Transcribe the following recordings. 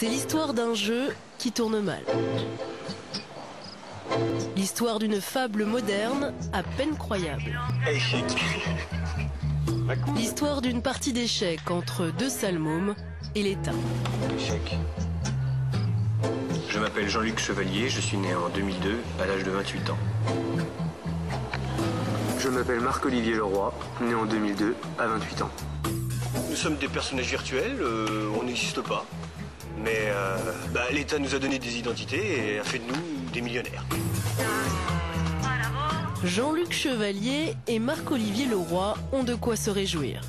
C'est l'histoire d'un jeu qui tourne mal. L'histoire d'une fable moderne à peine croyable. L'histoire d'une partie d'échecs entre deux sales mômes et l'État. Échec. Je m'appelle Jean-Luc Chevalier, je suis né en 2002 à l'âge de 28 ans. Je m'appelle Marc-Olivier Leroy, né en 2002 à 28 ans. Nous sommes des personnages virtuels, on n'existe pas. Mais l'État nous a donné des identités et a fait de nous des millionnaires. Jean-Luc Chevalier et Marc-Olivier Leroy ont de quoi se réjouir.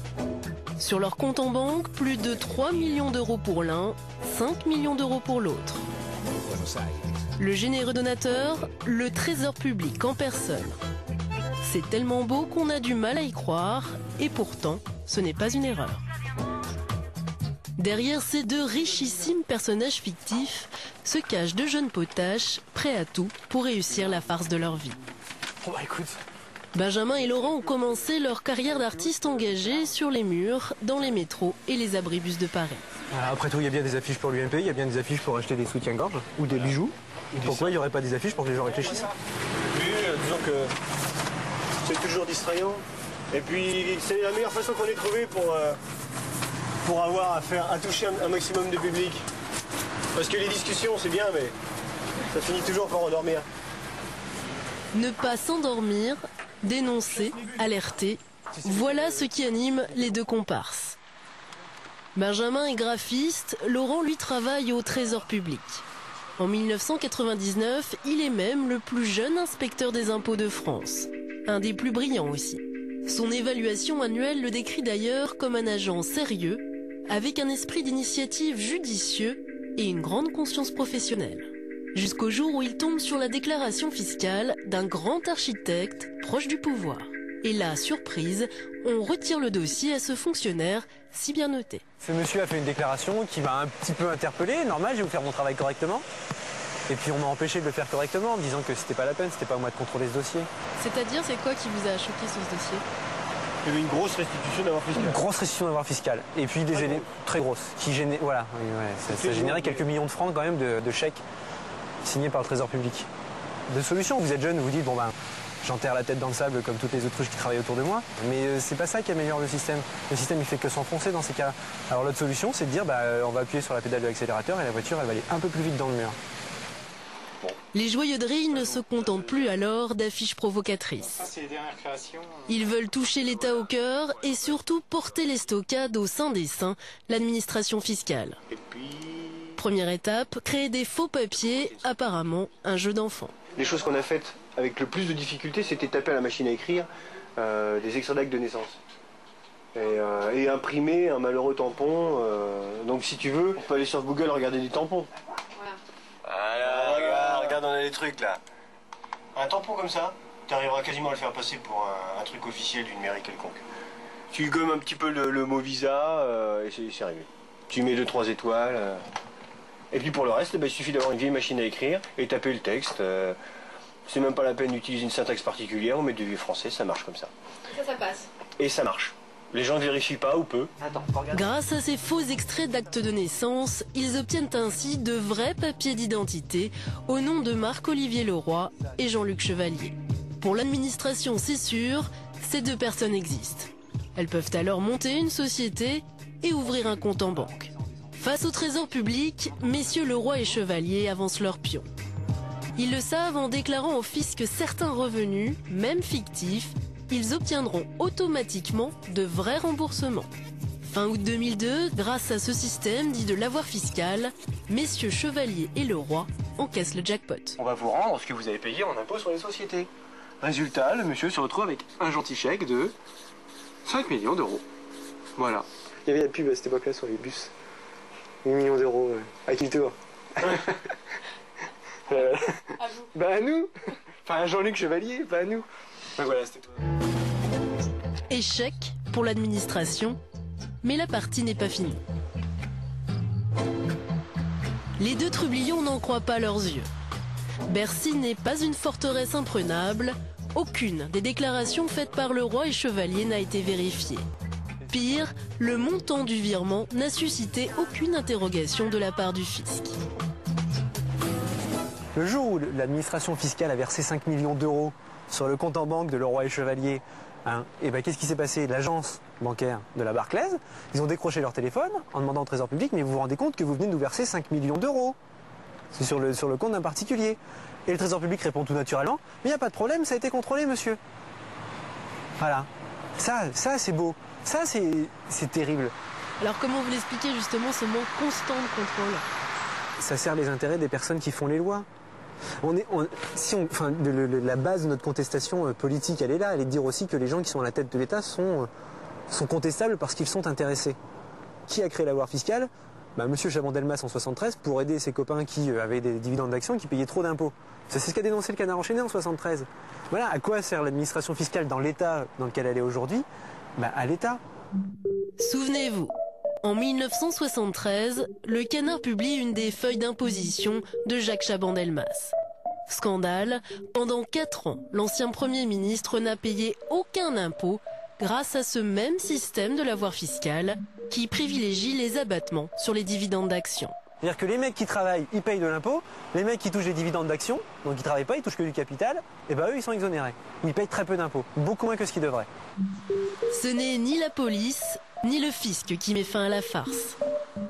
Sur leur compte en banque, plus de 3 millions d'euros pour l'un, 5 millions d'euros pour l'autre. Le généreux donateur, le trésor public en personne. C'est tellement beau qu'on a du mal à y croire, et pourtant, ce n'est pas une erreur. Derrière ces deux richissimes personnages fictifs se cachent deux jeunes potaches prêts à tout pour réussir la farce de leur vie. Écoute. Benjamin et Laurent ont commencé leur carrière d'artistes engagés sur les murs, dans les métros et les abribus de Paris. Après tout, il y a bien des affiches pour l'UMP, il y a bien des affiches pour acheter des soutiens-gorge ou des bijoux. Pourquoi il n'y aurait pas des affiches pour que les gens réfléchissent? Oui, disons que c'est toujours distrayant. Et puis c'est la meilleure façon qu'on ait trouvé pour avoir à toucher un maximum de public. Parce que les discussions c'est bien, mais ça finit toujours par endormir. Ne pas s'endormir, dénoncer, alerter, voilà ce qui anime les deux comparses. Benjamin est graphiste, Laurent lui travaille au Trésor public. En 1999, il est même le plus jeune inspecteur des impôts de France. Un des plus brillants aussi. Son évaluation annuelle le décrit d'ailleurs comme un agent sérieux, avec un esprit d'initiative judicieux et une grande conscience professionnelle. Jusqu'au jour où il tombe sur la déclaration fiscale d'un grand architecte proche du pouvoir. Et là, surprise, on retire le dossier à ce fonctionnaire si bien noté. Ce monsieur a fait une déclaration qui m'a un petit peu interpellé. Normal, je vais vous faire mon travail correctement. Et puis on m'a empêché de le faire correctement en me disant que c'était pas la peine, c'était pas à moi de contrôler ce dossier. C'est-à-dire, c'est quoi qui vous a choqué sur ce dossier? Il y avait une grosse restitution d'avoir fiscal. Une grosse restitution d'avoir fiscal. Et puis des éléments très grosses. Qui généraient, voilà, ça générait quelques millions de francs quand même de chèques signés par le Trésor public. De solutions, vous êtes jeune, vous dites, bon ben, j'enterre la tête dans le sable comme toutes les autruches qui travaillent autour de moi. Mais c'est pas ça qui améliore le système. Le système, il fait que s'enfoncer dans ces cas. Alors l'autre solution, c'est de dire, on va appuyer sur la pédale de l'accélérateur et la voiture, elle va aller un peu plus vite dans le mur. Les joyeux de Rille ne se contentent plus alors d'affiches provocatrices. Ils veulent toucher l'État au cœur et surtout porter les stockades au sein des saints, l'administration fiscale. Première étape, créer des faux papiers, apparemment un jeu d'enfant. Les choses qu'on a faites avec le plus de difficultés, c'était taper à la machine à écrire des extraits d'actes de naissance. Et imprimer un malheureux tampon. Donc si tu veux, on peut aller sur Google regarder des tampons. Voilà, regarde, on a des trucs là. Un tampon comme ça, tu arriveras quasiment à le faire passer pour un truc officiel d'une mairie quelconque. Tu gommes un petit peu le mot visa et c'est arrivé. Tu mets 2-3 étoiles. Et puis pour le reste, il suffit d'avoir une vieille machine à écrire et taper le texte. C'est même pas la peine d'utiliser une syntaxe particulière, on met du vieux français, ça marche comme ça. Ça passe. Et ça marche. Les gens ne vérifient pas ou peu. Grâce à ces faux extraits d'actes de naissance, ils obtiennent ainsi de vrais papiers d'identité au nom de Marc-Olivier Leroy et Jean-Luc Chevalier. Pour l'administration, c'est sûr, ces deux personnes existent. Elles peuvent alors monter une société et ouvrir un compte en banque. Face au Trésor public, messieurs Leroy et Chevalier avancent leur pion. Ils le savent en déclarant au fisc certains revenus, même fictifs, ils obtiendront automatiquement de vrais remboursements. Fin août 2002, grâce à ce système dit de l'avoir fiscal, messieurs Chevalier et Leroy encaissent le jackpot. On va vous rendre ce que vous avez payé en impôt sur les sociétés. Résultat, le monsieur se retrouve avec un gentil chèque de 5 millions d'euros. Voilà. Il y avait la pub à cette époque-là sur les bus. 8 millions d'euros. À qui le tour? À vous. À nous. Enfin, à Jean-Luc Chevalier, pas à nous. Donc voilà, c'était tout. Échec pour l'administration, mais la partie n'est pas finie. Les deux trublions n'en croient pas leurs yeux. Bercy n'est pas une forteresse imprenable. Aucune des déclarations faites par Leroy et Chevalier n'a été vérifiée. Pire, le montant du virement n'a suscité aucune interrogation de la part du fisc. Le jour où l'administration fiscale a versé 5 millions d'euros sur le compte en banque de Leroy et Chevalier, et ben qu'est-ce qui s'est passé? L'agence bancaire de la Barclays, ils ont décroché leur téléphone en demandant au Trésor public, mais vous vous rendez compte que vous venez de nous verser 5 millions d'euros. C'est sur le compte d'un particulier. Et le Trésor public répond tout naturellement, mais il n'y a pas de problème, ça a été contrôlé, monsieur. Voilà. Ça c'est beau. Ça, c'est terrible. Alors comment vous l'expliquez justement ce manque constant de contrôle? Ça sert les intérêts des personnes qui font les lois. La base de notre contestation politique, elle est là. Elle est de dire aussi que les gens qui sont à la tête de l'État sont contestables parce qu'ils sont intéressés. Qui a créé l'avoir fiscal? Monsieur Chaban-Delmas en 73 pour aider ses copains qui avaient des dividendes d'actions qui payaient trop d'impôts. C'est ce qu'a dénoncé le Canard enchaîné en 73. Voilà, à quoi sert l'administration fiscale dans l'état dans lequel elle est aujourd'hui? À l'État. Souvenez-vous, en 1973, le Canard publie une des feuilles d'imposition de Jacques Chaban-Delmas. Scandale, pendant 4 ans, l'ancien Premier ministre n'a payé aucun impôt grâce à ce même système de l'avoir fiscal qui privilégie les abattements sur les dividendes d'actions. C'est-à-dire que les mecs qui travaillent, ils payent de l'impôt, les mecs qui touchent des dividendes d'actions, donc ils ne travaillent pas, ils touchent que du capital, et eux ils sont exonérés. Ils payent très peu d'impôts, beaucoup moins que ce qu'ils devraient. Ce n'est ni la police, ni le fisc qui met fin à la farce,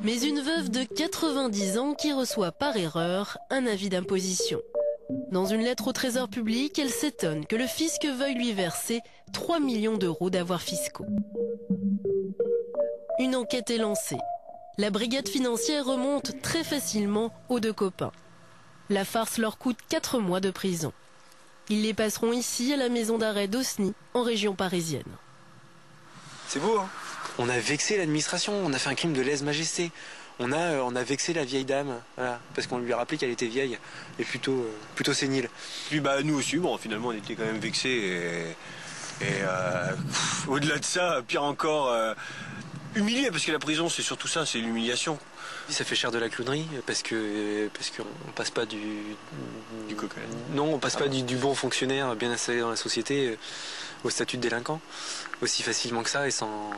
mais une veuve de 90 ans qui reçoit par erreur un avis d'imposition. Dans une lettre au Trésor public, elle s'étonne que le fisc veuille lui verser 3 millions d'euros d'avoirs fiscaux. Une enquête est lancée. La brigade financière remonte très facilement aux 2 copains. La farce leur coûte 4 mois de prison. Ils les passeront ici à la maison d'arrêt d'Osny, en région parisienne. C'est beau, hein? On a vexé l'administration, on a fait un crime de lèse-majesté. On a vexé la vieille dame, voilà, parce qu'on lui a rappelé qu'elle était vieille et plutôt sénile. Puis nous aussi, finalement on était quand même vexés au-delà de ça, pire encore, humiliés, parce que la prison c'est surtout ça, c'est l'humiliation. Ça fait cher de la clownerie parce qu'on passe pas du coca. Non, on passe pas du bon fonctionnaire bien installé dans la société au statut de délinquant aussi facilement que ça et sans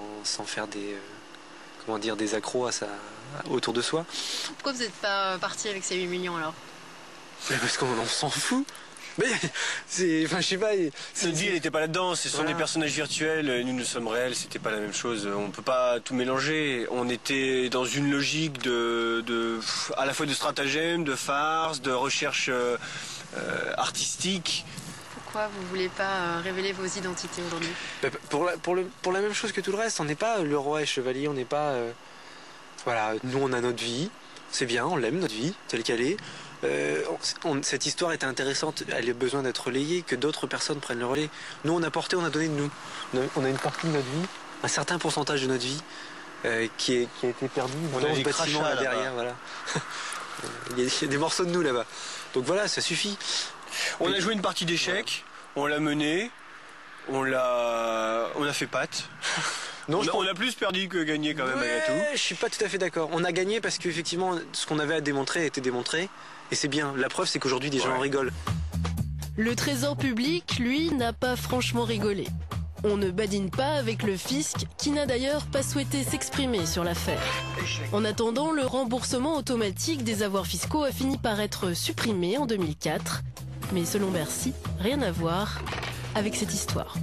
faire des accros autour de soi. Pourquoi vous n'êtes pas parti avec ces 8 millions alors? Parce qu'on s'en fout. Mais je sais pas. Notre vie, elle n'était pas là-dedans. Ce sont des personnages virtuels. Nous sommes réels. C'était pas la même chose. On peut pas tout mélanger. On était dans une logique à la fois de stratagème, de farce, de recherche artistique. Pourquoi vous voulez pas révéler vos identités aujourd'hui? Pour la même chose que tout le reste. On n'est pas Leroy et Chevalier. On n'est pas. Nous on a notre vie. C'est bien. On l'aime notre vie telle qu'elle est. Cette histoire était intéressante, elle a besoin d'être relayée, que d'autres personnes prennent le relais. Nous on a porté, on a donné de nous. On a une partie de notre vie, un certain pourcentage de notre vie qui a été perdu dans ce bâtiment là derrière. Voilà. Il y a des morceaux de nous là-bas. Donc voilà, ça suffit. On a joué une partie d'échecs, on l'a menée, on a fait patte. Non, on a plus perdu que gagné quand même malgré tout. Je suis pas tout à fait d'accord. On a gagné parce qu'effectivement ce qu'on avait à démontrer a été démontré. Et c'est bien. La preuve c'est qu'aujourd'hui des gens en rigolent. Le Trésor public, lui, n'a pas franchement rigolé. On ne badine pas avec le fisc, qui n'a d'ailleurs pas souhaité s'exprimer sur l'affaire. En attendant, le remboursement automatique des avoirs fiscaux a fini par être supprimé en 2004. Mais selon Bercy, rien à voir avec cette histoire.